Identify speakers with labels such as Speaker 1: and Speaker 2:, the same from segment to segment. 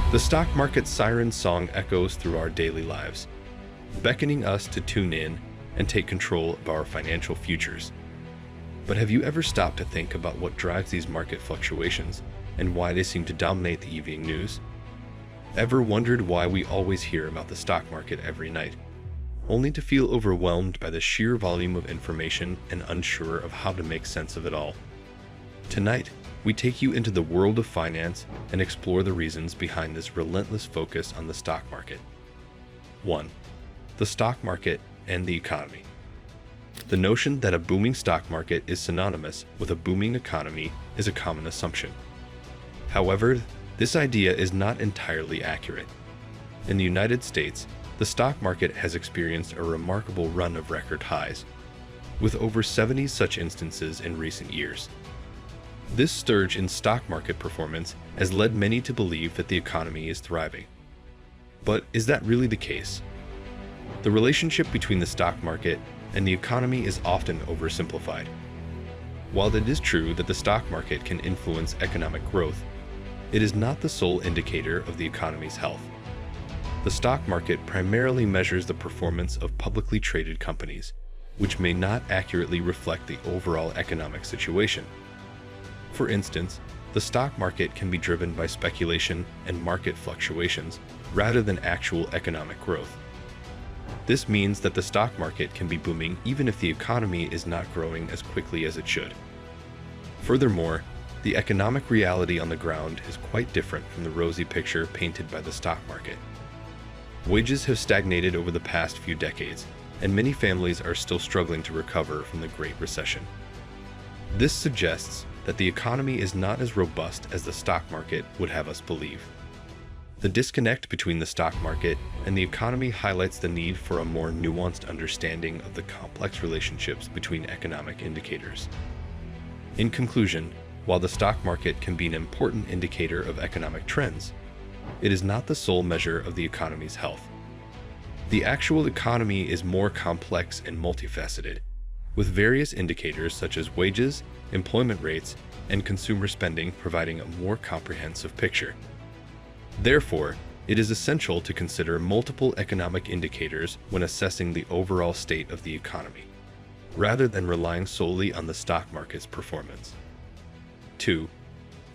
Speaker 1: The stock market siren song echoes through our daily lives, beckoning us to tune in and take control of our financial futures. But have you ever stopped to think about what drives these market fluctuations and why they seem to dominate the evening news? Ever wondered why we always hear about the stock market every night, only to feel overwhelmed by the sheer volume of information and unsure of how to make sense of it all? Tonight, we take you into the world of finance and explore the reasons behind this relentless focus on the stock market. 1. The stock market and the economy. The notion that a booming stock market is synonymous with a booming economy is a common assumption. However, this idea is not entirely accurate. In the United States, the stock market has experienced a remarkable run of record highs, with over 70 such instances in recent years. This surge in stock market performance has led many to believe that the economy is thriving. But is that really the case? The relationship between the stock market and the economy is often oversimplified. While it is true that the stock market can influence economic growth, it is not the sole indicator of the economy's health. The stock market primarily measures the performance of publicly traded companies, which may not accurately reflect the overall economic situation. For instance, the stock market can be driven by speculation and market fluctuations rather than actual economic growth. This means that the stock market can be booming even if the economy is not growing as quickly as it should. Furthermore, the economic reality on the ground is quite different from the rosy picture painted by the stock market. Wages have stagnated over the past few decades, and many families are still struggling to recover from the Great Recession. This suggests that the economy is not as robust as the stock market would have us believe. The disconnect between the stock market and the economy highlights the need for a more nuanced understanding of the complex relationships between economic indicators. In conclusion, while the stock market can be an important indicator of economic trends, it is not the sole measure of the economy's health. The actual economy is more complex and multifaceted, with various indicators such as wages, employment rates, and consumer spending providing a more comprehensive picture. Therefore, it is essential to consider multiple economic indicators when assessing the overall state of the economy, rather than relying solely on the stock market's performance. 2.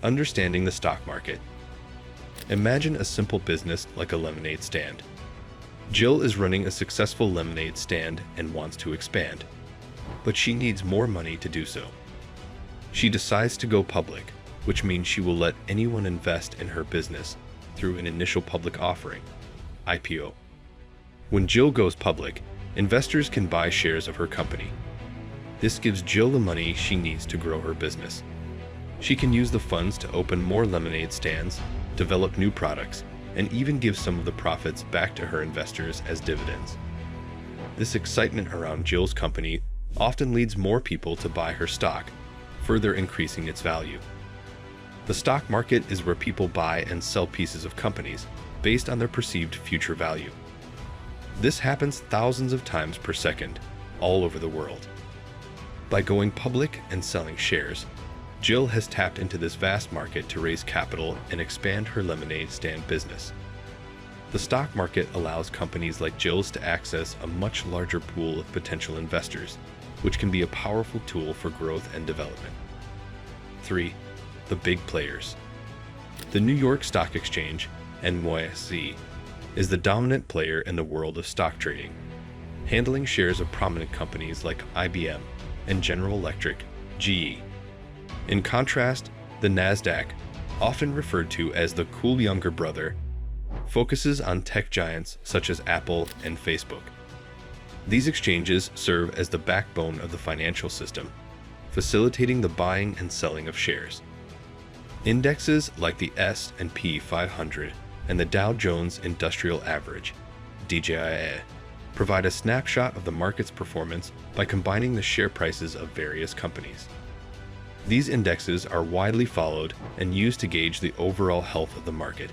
Speaker 1: Understanding the stock market. Imagine a simple business like a lemonade stand. Jill is running a successful lemonade stand and wants to expand, but she needs more money to do so. She decides to go public, which means she will let anyone invest in her business through an initial public offering, IPO. When Jill goes public, investors can buy shares of her company. This gives Jill the money she needs to grow her business. She can use the funds to open more lemonade stands, develop new products, and even give some of the profits back to her investors as dividends. This excitement around Jill's company often leads more people to buy her stock, further increasing its value. The stock market is where people buy and sell pieces of companies based on their perceived future value. This happens thousands of times per second, all over the world. By going public and selling shares, Jill has tapped into this vast market to raise capital and expand her lemonade stand business. The stock market allows companies like Jill's to access a much larger pool of potential investors, which can be a powerful tool for growth and development. 3. The big players. The New York Stock Exchange, NYSE, is the dominant player in the world of stock trading, handling shares of prominent companies like IBM and General Electric, GE. In contrast, the NASDAQ, often referred to as the cool younger brother, focuses on tech giants such as Apple and Facebook. These exchanges serve as the backbone of the financial system, facilitating the buying and selling of shares. Indexes like the S&P 500 and the Dow Jones Industrial Average, DJIA, provide a snapshot of the market's performance by combining the share prices of various companies. These indexes are widely followed and used to gauge the overall health of the market.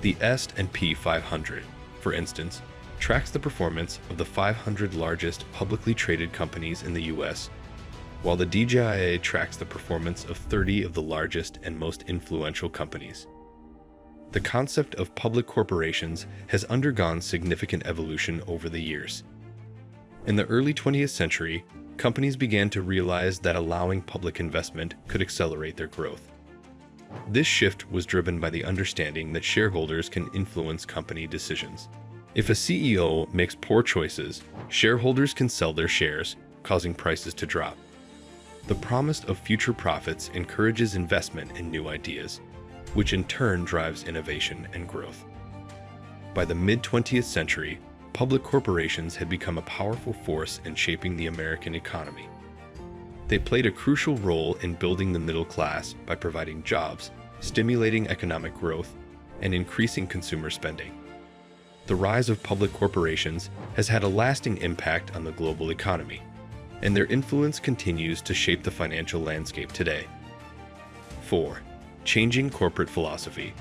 Speaker 1: The S&P 500, for instance, tracks the performance of the 500 largest publicly traded companies in the US, while the DJIA tracks the performance of 30 of the largest and most influential companies. The concept of public corporations has undergone significant evolution over the years. In the early 20th century, companies began to realize that allowing public investment could accelerate their growth. This shift was driven by the understanding that shareholders can influence company decisions. If a CEO makes poor choices, shareholders can sell their shares, causing prices to drop. The promise of future profits encourages investment in new ideas, which in turn drives innovation and growth. By the mid-20th century, public corporations had become a powerful force in shaping the American economy. They played a crucial role in building the middle class by providing jobs, stimulating economic growth, and increasing consumer spending. The rise of public corporations has had a lasting impact on the global economy, and their influence continues to shape the financial landscape today. 4. Changing corporate philosophy.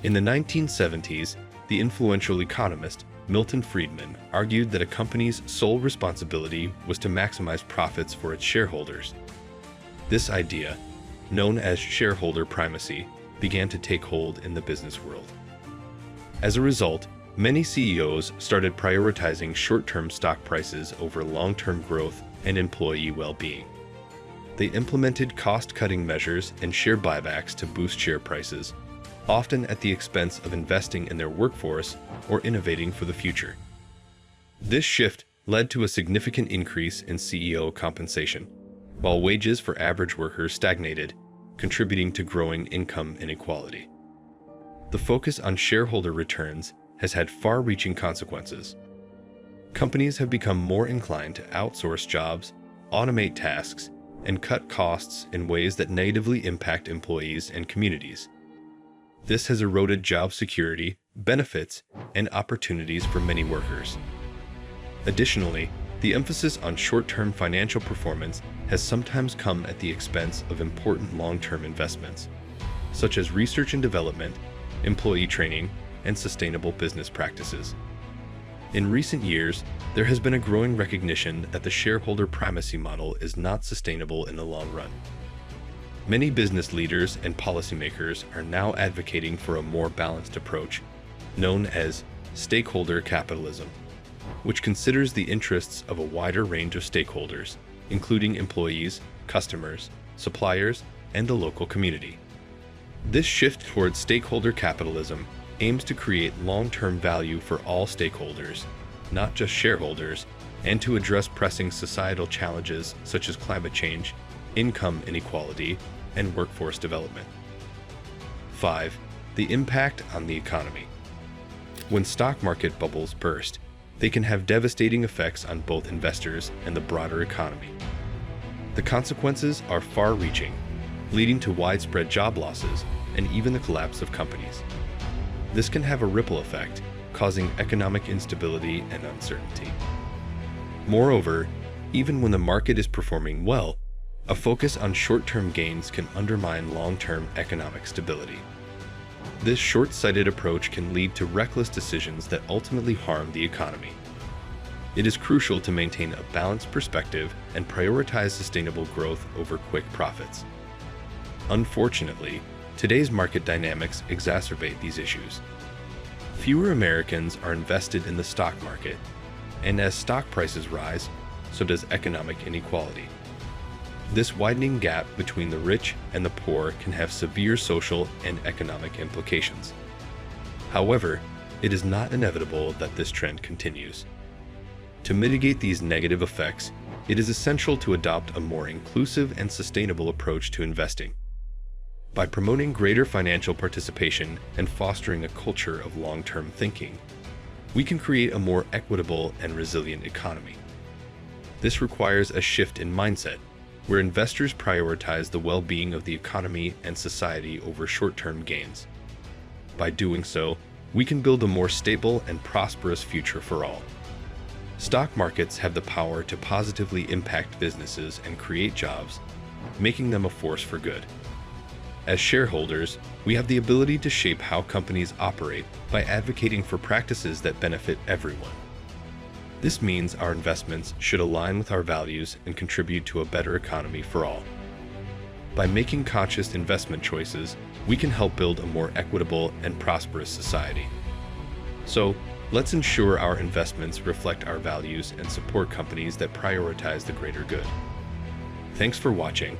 Speaker 1: In the 1970s, the influential economist Milton Friedman argued that a company's sole responsibility was to maximize profits for its shareholders. This idea, known as shareholder primacy, began to take hold in the business world. As a result, many CEOs started prioritizing short-term stock prices over long-term growth and employee well-being. They implemented cost-cutting measures and share buybacks to boost share prices, often at the expense of investing in their workforce or innovating for the future. This shift led to a significant increase in CEO compensation, while wages for average workers stagnated, contributing to growing income inequality. The focus on shareholder returns has had far-reaching consequences. Companies have become more inclined to outsource jobs, automate tasks, and cut costs in ways that negatively impact employees and communities. This has eroded job security, benefits, and opportunities for many workers. Additionally, the emphasis on short-term financial performance has sometimes come at the expense of important long-term investments, such as research and development, employee training, and sustainable business practices. In recent years, there has been a growing recognition that the shareholder primacy model is not sustainable in the long run. Many business leaders and policymakers are now advocating for a more balanced approach, known as stakeholder capitalism, which considers the interests of a wider range of stakeholders, including employees, customers, suppliers, and the local community. This shift towards stakeholder capitalism aims to create long-term value for all stakeholders, not just shareholders, and to address pressing societal challenges such as climate change, income inequality, and workforce development. 5. The impact on the economy. When stock market bubbles burst, they can have devastating effects on both investors and the broader economy. The consequences are far-reaching, leading to widespread job losses and even the collapse of companies. This can have a ripple effect, causing economic instability and uncertainty. Moreover, even when the market is performing well, a focus on short-term gains can undermine long-term economic stability. This short-sighted approach can lead to reckless decisions that ultimately harm the economy. It is crucial to maintain a balanced perspective and prioritize sustainable growth over quick profits. Unfortunately, today's market dynamics exacerbate these issues. Fewer Americans are invested in the stock market, and as stock prices rise, so does economic inequality. This widening gap between the rich and the poor can have severe social and economic implications. However, it is not inevitable that this trend continues. To mitigate these negative effects, it is essential to adopt a more inclusive and sustainable approach to investing. By promoting greater financial participation and fostering a culture of long-term thinking, we can create a more equitable and resilient economy. This requires a shift in mindset, where investors prioritize the well-being of the economy and society over short-term gains. By doing so, we can build a more stable and prosperous future for all. Stock markets have the power to positively impact businesses and create jobs, making them a force for good. As shareholders, we have the ability to shape how companies operate by advocating for practices that benefit everyone. This means our investments should align with our values and contribute to a better economy for all. By making conscious investment choices, we can help build a more equitable and prosperous society. So, let's ensure our investments reflect our values and support companies that prioritize the greater good. Thanks for watching,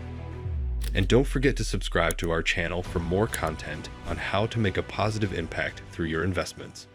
Speaker 1: and don't forget to subscribe to our channel for more content on how to make a positive impact through your investments.